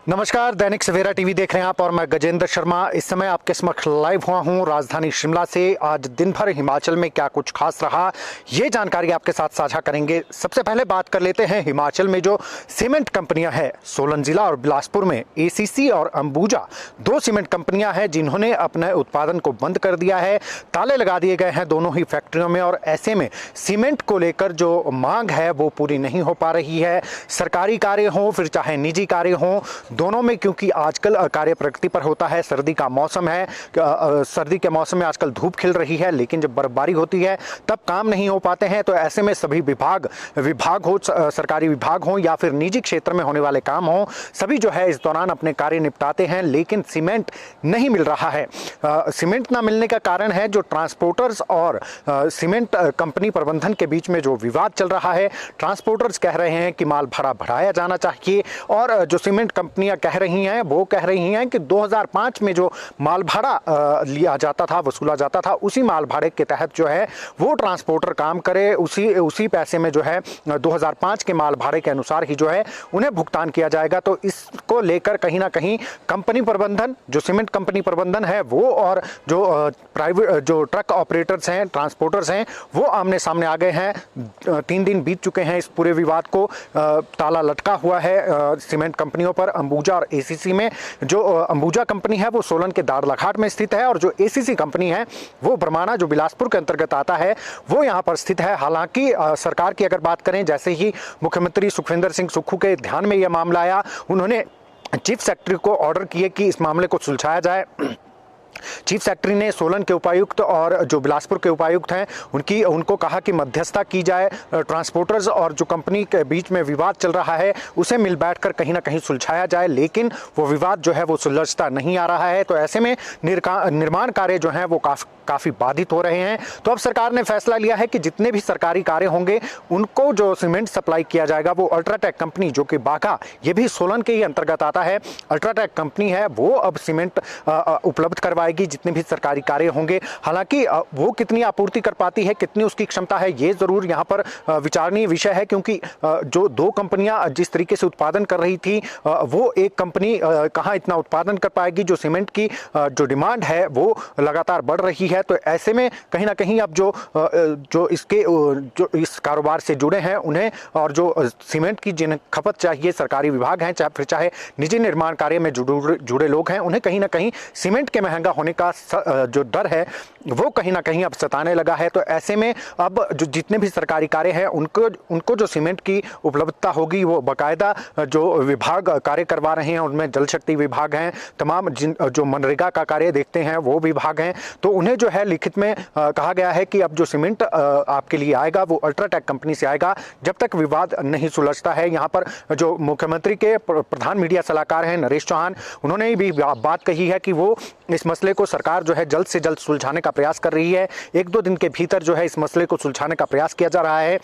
नमस्कार, दैनिक सवेरा टीवी देख रहे हैं आप और मैं गजेंद्र शर्मा इस समय आपके समक्ष लाइव हुआ हूं राजधानी शिमला से। आज दिन भर हिमाचल में क्या कुछ खास रहा, ये जानकारी आपके साथ साझा करेंगे। सबसे पहले बात कर लेते हैं हिमाचल में जो सीमेंट कंपनियां हैं, सोलन जिला और बिलासपुर में एसीसी और अंबुजा दो सीमेंट कंपनियां हैं जिन्होंने अपने उत्पादन को बंद कर दिया है। ताले लगा दिए गए हैं दोनों ही फैक्ट्रियों में और ऐसे में सीमेंट को लेकर जो मांग है वो पूरी नहीं हो पा रही है। सरकारी कार्य हो फिर चाहे निजी कार्य हो, दोनों में, क्योंकि आजकल कार्य प्रगति पर होता है। सर्दी का मौसम है, सर्दी के मौसम में आजकल धूप खिल रही है, लेकिन जब बर्फबारी होती है तब काम नहीं हो पाते हैं। तो ऐसे में सभी विभाग हो, सरकारी विभाग हो या फिर निजी क्षेत्र में होने वाले काम हो, सभी जो है इस दौरान अपने कार्य निपटाते हैं, लेकिन सीमेंट नहीं मिल रहा है। सीमेंट ना मिलने का कारण है जो ट्रांसपोर्टर्स और सीमेंट कंपनी प्रबंधन के बीच में जो विवाद चल रहा है। ट्रांसपोर्टर्स कह रहे हैं कि माल भाड़ा बढ़ाया जाना चाहिए और जो सीमेंट कंपनियां कह रही हैं वो कह रही हैं कि 2005 में जो माल भाड़ा लिया जाता था, वसूला जाता था, उसी माल भाड़े के तहत जो है वो ट्रांसपोर्टर काम करे, उसी पैसे में जो है 2005 के माल भाड़े के अनुसार ही जो है उन्हें भुगतान किया जाएगा। तो इसको लेकर कहीं ना कहीं कंपनी प्रबंधन, जो सीमेंट कंपनी प्रबंधन है वो और जो प्राइवेट जो ट्रक ऑपरेटर्स हैं, ट्रांसपोर्टर्स हैं, वो आमने सामने आ गए हैं। 3 दिन बीत चुके हैं इस पूरे विवाद को। ताला लटका हुआ है सीमेंट कंपनियों पर। अंबुजा और एसीसी में, जो अंबुजा कंपनी है वो सोलन के दाड़लाघाट में स्थित है और जो एसीसी कंपनी है वो बरमाना, जो बिलासपुर के अंतर्गत आता है, वो यहां पर स्थित है। हालांकि सरकार की अगर बात करें, जैसे ही मुख्यमंत्री सुखविंदर सिंह सुक्खू के ध्यान में यह मामला आया, उन्होंने चीफ सेक्रेटरी को ऑर्डर किए कि इस मामले को सुलझाया जाए। चीफ सेक्रेटरी ने सोलन के उपायुक्त और जो बिलासपुर के उपायुक्त हैं उनको कहा कि मध्यस्थता की जाए, ट्रांसपोर्टर्स और जो कंपनी के बीच में विवाद चल रहा है उसे मिल बैठकर कहीं ना कहीं सुलझाया जाए, लेकिन वो विवाद जो है वो सुलझता नहीं आ रहा है। तो ऐसे में निर्माण कार्य जो हैं वो काफ़ी बाधित हो रहे हैं। तो अब सरकार ने फैसला लिया है कि जितने भी सरकारी कार्य होंगे उनको जो सीमेंट सप्लाई किया जाएगा वो अल्ट्राटेक कंपनी, जो कि बाघा, ये भी सोलन के ही अंतर्गत आता है, अल्ट्राटेक कंपनी है, वो अब सीमेंट उपलब्ध करवाएगी जितने भी सरकारी कार्य होंगे। हालांकि वो कितनी आपूर्ति कर पाती है, कितनी उसकी क्षमता है, ये जरूर यहाँ पर विचारणीय विषय है, क्योंकि जो दो कंपनियां जिस तरीके से उत्पादन कर रही थी, वो एक कंपनी कहाँ इतना उत्पादन कर पाएगी। जो सीमेंट की जो डिमांड है वो लगातार बढ़ रही है। तो ऐसे में कहीं ना कहीं अब जो इस कारोबार से जुड़े हैं उन्हें, और जो सीमेंट की जिन्हें खपत चाहिए, सरकारी विभाग हैं चाहे निजी निर्माण कार्य में जुड़े लोग हैं, उन्हें कहीं ना कहीं सीमेंट के महंगा होने का जो डर है वो कहीं ना कहीं अब सताने लगा है। तो ऐसे में अब जो जितने भी सरकारी कार्य हैं उनको जो सीमेंट की उपलब्धता होगी वो बाकायदा जो विभाग कार्य करवा रहे हैं, उनमें जल शक्ति विभाग हैं, तमाम जो मनरेगा का कार्य देखते हैं वो विभाग हैं, तो उन्हें जो है लिखित में कहा गया है कि अब जो सीमेंट आपके लिए आएगा वो अल्ट्राटेक कंपनी से आएगा, जब तक विवाद नहीं सुलझता है। यहाँ पर जो मुख्यमंत्री के प्रधान मीडिया सलाहकार हैं नरेश चौहान, उन्होंने भी बात कही है कि वो इस मसले को सरकार जो है जल्द से जल्द सुलझाने का प्रयास कर रही है। 1-2 दिन के भीतर जो है इस मसले को सुलझाने का प्रयास किया जा रहा है,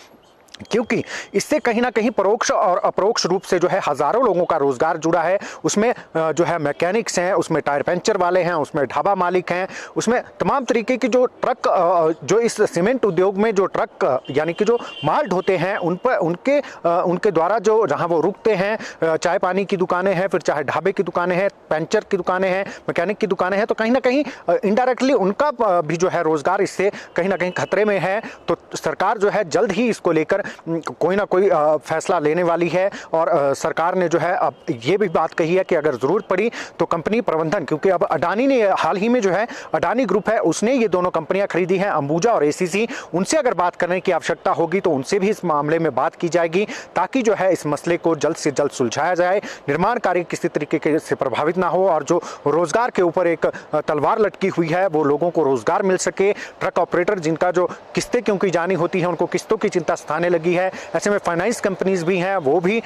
क्योंकि इससे कहीं ना कहीं परोक्ष और अपरोक्ष रूप से जो है हजारों लोगों का रोजगार जुड़ा है। उसमें जो है मैकेनिक्स हैं, उसमें टायर पंचर वाले हैं, उसमें ढाबा मालिक हैं, उसमें तमाम तरीके की जो ट्रक, जो इस सीमेंट उद्योग में जो ट्रक यानी कि जो माल ढोते हैं उन पर उनके द्वारा जो जहां वो रुकते हैं, चाय पानी की दुकानें हैं, फिर चाहे ढाबे की दुकानें हैं, पंचर की दुकानें हैं, मैकेनिक की दुकानें हैं, तो कहीं ना कहीं इनडायरेक्टली उनका भी जो है रोजगार इससे कहीं ना कहीं खतरे में है। तो सरकार जो है जल्द ही इसको लेकर कोई ना कोई फैसला लेने वाली है। और सरकार ने जो है अब ये भी बात कही है कि अगर जरूरत पड़ी तो कंपनी प्रबंधन, क्योंकि अब अडानी ने हाल ही में जो है, अडानी ग्रुप है उसने ये दोनों कंपनियां खरीदी हैं, अंबुजा और एसीसी, उनसे अगर बात करने की आवश्यकता होगी तो उनसे भी इस मामले में बात की जाएगी, ताकि जो है इस मसले को जल्द से जल्द सुलझाया जाए, निर्माण कार्य किसी तरीके से प्रभावित ना हो और जो रोजगार के ऊपर एक तलवार लटकी हुई है वो लोगों को रोजगार मिल सके। ट्रक ऑपरेटर जिनका जो किस्तें क्योंकि जानी होती है उनको किस्तों की चिंता सताने लगी है। ऐसे में फाइनेंस कंपनीज भी हैं, वो भी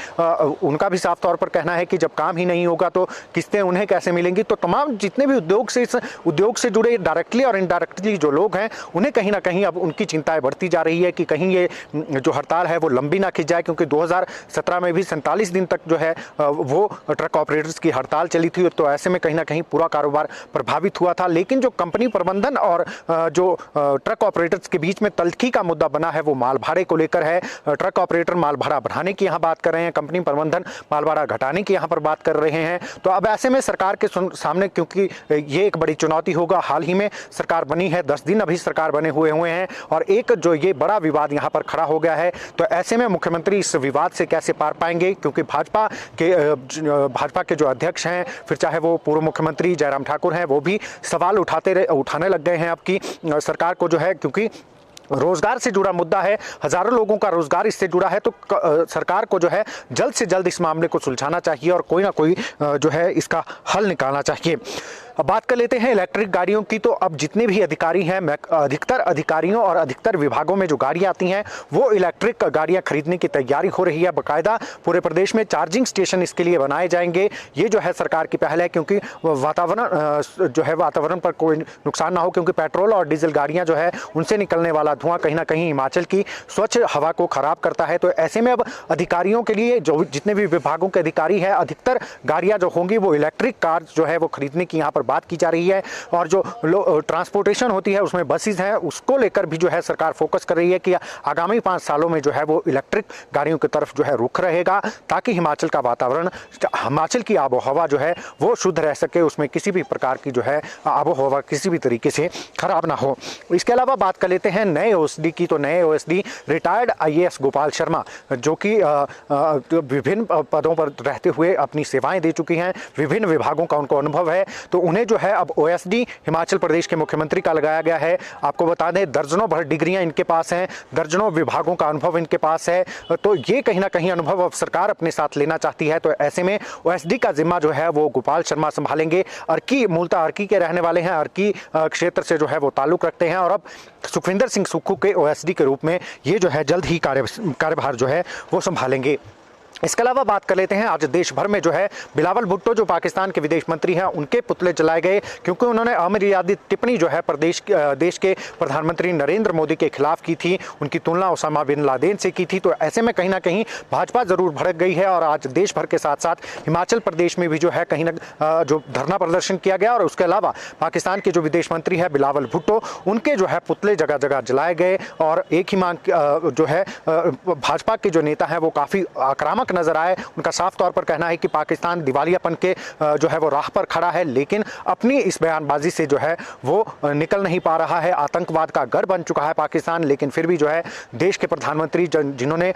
उनका भी साफ तौर पर कहना है कि जब काम ही नहीं होगा तो किस्तें उन्हें कैसे मिलेंगी। तो तमाम जितने भी उद्योग से जुड़े डायरेक्टली और इनडायरेक्टली जो लोग हैं उन्हें कहीं ना कहीं अब उनकी चिंताएं बढ़ती जा रही है कि कहीं ये जो हड़ताल है वो लंबी ना खिंच जाए, क्योंकि 2017 में भी 47 दिन तक जो है वो ट्रक ऑपरेटर्स की हड़ताल चली थी। तो ऐसे में कहीं ना कहीं पूरा कारोबार प्रभावित हुआ था। लेकिन जो कंपनी प्रबंधन और जो ट्रक ऑपरेटर्स के बीच में तल्खी का मुद्दा बना है वो माल भाड़े को लेकर है। है ट्रक ऑपरेटर माल भाड़ा बढ़ाने की यहाँ बात कर रहे हैं, कंपनी प्रबंधन माल भाड़ा घटाने की यहाँ पर बात कर रहे हैं। तो अब ऐसे में सरकार के सामने, क्योंकि ये एक बड़ी चुनौती होगा, हाल ही में सरकार बनी है, 10 दिन अभी सरकार बने हुए हैं और एक जो ये बड़ा विवाद यहाँ पर खड़ा हो गया है, तो ऐसे में मुख्यमंत्री इस विवाद से कैसे पार पाएंगे, क्योंकि भाजपा के जो अध्यक्ष हैं, फिर चाहे वो पूर्व मुख्यमंत्री जयराम ठाकुर हैं, वो भी सवाल उठाने लग गए हैं अब की सरकार को, जो है क्योंकि रोजगार से जुड़ा मुद्दा है, हजारों लोगों का रोजगार इससे जुड़ा है, तो सरकार को जो है जल्द से जल्द इस मामले को सुलझाना चाहिए और कोई ना कोई जो है इसका हल निकालना चाहिए। अब बात कर लेते हैं इलेक्ट्रिक गाड़ियों की। तो अब जितने भी अधिकारी हैं, अधिकतर अधिकारियों और अधिकतर विभागों में जो गाड़ियां आती हैं वो इलेक्ट्रिक गाड़ियां खरीदने की तैयारी हो रही है। बाकायदा पूरे प्रदेश में चार्जिंग स्टेशन इसके लिए बनाए जाएंगे। ये जो है सरकार की पहल है, क्योंकि वातावरण पर कोई नुकसान ना हो, क्योंकि पेट्रोल और डीजल गाड़ियां जो है उनसे निकलने वाला धुआं कहीं ना कहीं हिमाचल की स्वच्छ हवा को खराब करता है। तो ऐसे में अब अधिकारियों के लिए, जो जितने भी विभागों के अधिकारी हैं, अधिकतर गाड़ियां जो होंगी वो इलेक्ट्रिक कार जो है वो खरीदने की यहाँ पर बात की जा रही है। और जो ट्रांसपोर्टेशन होती है उसमें बसेस हैं, उसको लेकर भी जो है सरकार फोकस कर रही है कि आगामी 5 सालों में जो है वो इलेक्ट्रिक गाड़ियों की तरफ जो है रुख रहेगा, ताकि हिमाचल का वातावरण, हिमाचल की आबो हवा जो है वो शुद्ध रह सके, उसमें किसी भी प्रकार की जो है आबो हवा किसी भी तरीके से खराब ना हो। इसके अलावा बात कर लेते हैं नए ओएसडी की। तो नए OSD retired IAS Gopal Sharma, जो कि विभिन्न पदों पर रहते हुए अपनी सेवाएं दे चुकी हैं, विभिन्न विभागों का उनको अनुभव है, तो उन्हें जो है अब ओएसडी हिमाचल प्रदेश के मुख्यमंत्री का लगाया गया है। आपको बता दें, दर्जनों भर डिग्रियां इनके पास हैं, दर्जनों विभागों का अनुभव इनके पास है, तो ये कहीं ना कहीं अनुभव अब सरकार अपने साथ लेना चाहती है। तो ऐसे में ओएसडी का जिम्मा जो है वो गोपाल शर्मा संभालेंगे। अर्की, मूलतः अर्की के रहने वाले हैं, अर्की क्षेत्र से जो है वो ताल्लुक रखते हैं और अब सुखविंदर सिंह सुक्खू के ओएसडी के रूप में ये जो है जल्द ही कार्यभार जो है वो संभालेंगे। इसके अलावा बात कर लेते हैं, आज देश भर में जो है बिलावल भुट्टो, जो पाकिस्तान के विदेश मंत्री हैं, उनके पुतले जलाए गए, क्योंकि उन्होंने अमर्यादित टिप्पणी जो है देश के प्रधानमंत्री नरेंद्र मोदी के खिलाफ की थी, उनकी तुलना ओसामा बिन लादेन से की थी। तो ऐसे में कहीं ना कहीं भाजपा जरूर भड़क गई है और आज देश भर के साथ साथ हिमाचल प्रदेश में भी जो है कहीं ना जो धरना प्रदर्शन किया गया। और उसके अलावा पाकिस्तान के जो विदेश मंत्री है बिलावल भुट्टो, उनके जो है पुतले जगह जगह जलाए गए। और एक ही मांग जो है भाजपा के जो नेता हैं वो काफ़ी आक्रामक नजर आए। उनका साफ तौर पर कहना है कि पाकिस्तान दिवालियापन के जो है वो राह पर खड़ा है, लेकिन अपनी इस बयानबाजी से जो है वो निकल नहीं पा रहा है। आतंकवाद का गढ़ बन चुका है पाकिस्तान, लेकिन फिर भी जो है देश के प्रधानमंत्री जिन्होंने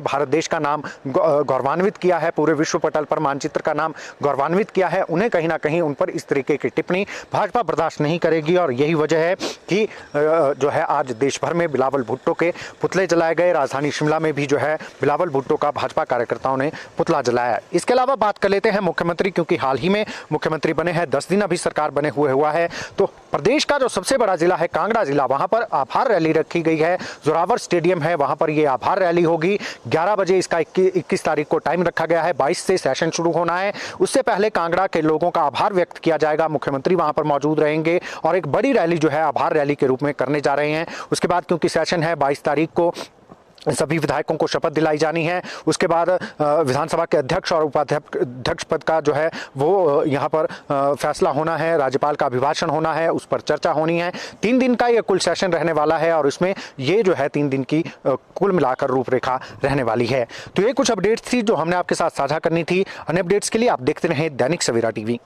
भारत देश का नाम गौरवान्वित किया है, पूरे विश्व पटल पर मानचित्र का नाम गौरवान्वित किया है, उन्हें कहीं ना कहीं उन पर इस तरीके की टिप्पणी भाजपा बर्दाश्त नहीं करेगी। और यही वजह है कि जो है आज देश भर में बिलावल भुट्टो के पुतले जलाए गए। राजधानी शिमला में भी जो है बिलावल भुट्टो का भाजपा कार्यकर्ताओं ने पुतला जलाया। इसके अलावा बात कर लेते हैं मुख्यमंत्री, क्योंकि हाल ही में मुख्यमंत्री बने हैं, 10 दिन अभी सरकार बने हुआ है। तो प्रदेश का जो सबसे बड़ा जिला है कांगड़ा जिला, वहां पर आभार रैली रखी गई है। जोरावर स्टेडियम है, वहां पर यह आभार रैली होगी। 11 बजे इसका 21 तारीख को टाइम रखा गया है, 22 से सेशन शुरू होना है। उससे पहले कांगड़ा के लोगों का आभार व्यक्त किया जाएगा, मुख्यमंत्री वहां पर मौजूद रहेंगे और एक बड़ी रैली जो है आभार रैली के रूप में करने जा रहे हैं। उसके बाद क्योंकि सेशन है 22 तारीख को, सभी विधायकों को शपथ दिलाई जानी है। उसके बाद विधानसभा के अध्यक्ष और उपाध्यक्ष पद का जो है वो यहाँ पर फैसला होना है, राज्यपाल का अभिभाषण होना है, उस पर चर्चा होनी है। 3 दिन का ये कुल सेशन रहने वाला है और इसमें ये जो है 3 दिन की कुल मिलाकर रूपरेखा रहने वाली है। तो ये कुछ अपडेट्स थी जो हमने आपके साथ साझा करनी थी। अन्य अपडेट्स के लिए आप देखते रहें दैनिक सवेरा टीवी।